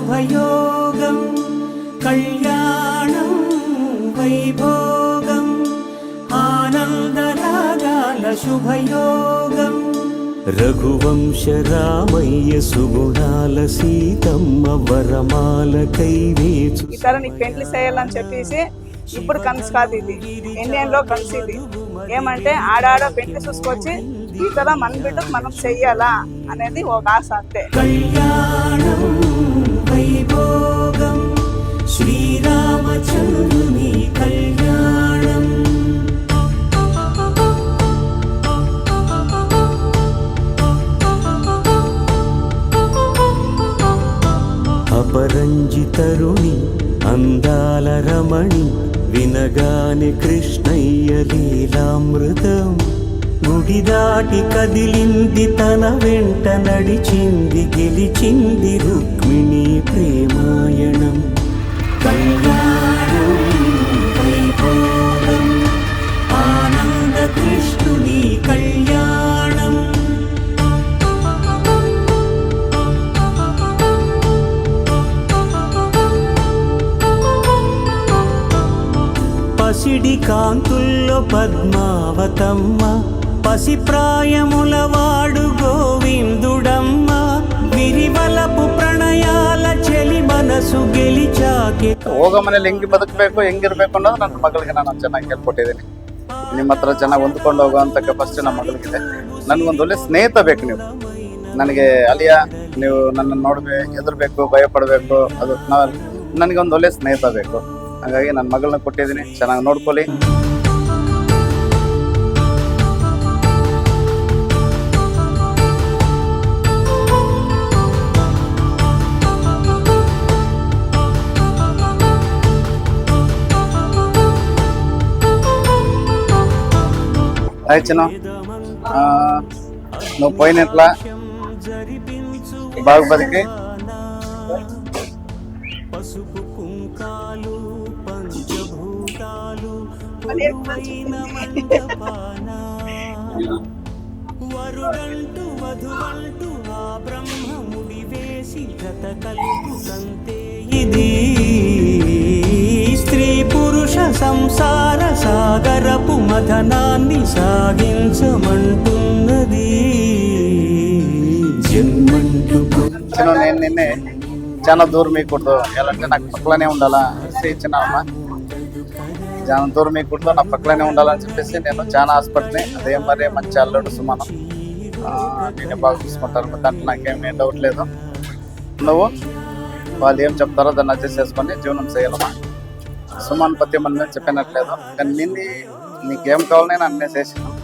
శుభయోగం కళ్యాణం వైభోగం ఆనందరాగాల శుభయోగం రఘువంశ రామయ్య సుగుణాల సీతమ్మ వరమాల కైవేచు. ఈసారి నీకు పెండ్లి చేయాలని చెప్పేసి ఇప్పుడు కనసు కాదు, ఇది ఇండియన్లో కనసు. ఇది ఏమంటే ఆడాడ పెండ్లి చూసుకొచ్చి ఈ కదా మన బిడ్డకు మనం చెయ్యాలా అనేది ఒక ఆశ అంతే. కళ్యాణం వైభోగం శ్రీరామచంద్రుని కళ్యాణం. అపరంజితరుణి అందాల రమణి వినగానే కృష్ణయ్య లీలామృతం. గుడి దాటి కదిలింది తన వెంట నడిచింది గెలిచింది రుక్మిణి ప్రేమాయణం. కళ్యాణం వైభోగం ఆనంద కృష్ణుని కళ్యాణం. పసిడి కాంతుల్లో పద్మావతమ్మ పసిప్రాయముల వాడు గోవిందుడమ్మ. విరివలపు ಪ್ರಣಯಾಲ ಚಲಿ ಮನಸ್ಸು ಗೆಲಿಚಾಕೆ ಹೋಗೋ ಮನೇಲಿ ಹೆಂಗೆ ಬದುಕಬೇಕು ಹೆಂಗಿರ್ಬೇಕು ಅನ್ನೋದು ನನ್ನ ಮಗಳಿಗೆ ನಾನು ಚೆನ್ನಾಗಿ ಹೇಳ್ಕೊಟ್ಟಿದ್ದೀನಿ. ನಿಮ್ಮ ಹತ್ರ ಚೆನ್ನಾಗಿ ಹೊಂದ್ಕೊಂಡು ಹೋಗುವಂಥ ಕೆಪಾಸಿಟಿ ನಮ್ಮ ಮಗಳಿಗಿದೆ. ನನಗೊಂದು ಒಳ್ಳೆ ಸ್ನೇಹಿತ ಬೇಕು. ನೀವು ನನಗೆ ಅಲಿಯ ನೀವು ನನ್ನನ್ನು ನೋಡಬೇಕು, ಹೆದರ್ಬೇಕು, ಭಯ ಪಡಬೇಕು, ಅದು ನನಗೆ ಒಂದು ಒಳ್ಳೆ ಸ್ನೇಹಿತ ಬೇಕು. ಹಾಗಾಗಿ ನನ್ನ ಮಗಳನ್ನ ಕೊಟ್ಟಿದ್ದೀನಿ, ಚೆನ್ನಾಗಿ ನೋಡ್ಕೊಳ್ಳಿ. చిన్న నువ్వు పోయినట్లా బాగా బతికి పసుపు కుంకాలు పంచభూతాలు వరుడంటూ వధువంటూ ఆ బ్రహ్మముడి వేసి గత కలుపుతంతే ఇది స్త్రీ పురుష సంసార సాగరపు మథనాన్ని సాగించమంటున్నది జన్మంటూ. నేను నిన్నే చాలా దూరం మీకూడదు, ఎలా అంటే నాకు పక్కలనే ఉండాలా ఇచ్చిన అమ్మ. చాలా దూరం మీకూడదు, నా పక్కలనే ఉండాలని చెప్పేసి నేను చాలా ఆశపడితే అదే మరి మంచి అల్లుడు సుమనం నేనే బాగా చూసుకుంటారు. దాంట్లో నాకేమీ డౌట్ లేదు. నువ్వు వాళ్ళు ఏం చెప్తారో దాన్ని అడ్జస్ట్ చేసుకొని జీవనం చేయాలమ్మా. సుమన్ పతి మన చెప్పినట్లేదు, కానీ నీకేం కావాలని నేను అన్నీ చేసినాను.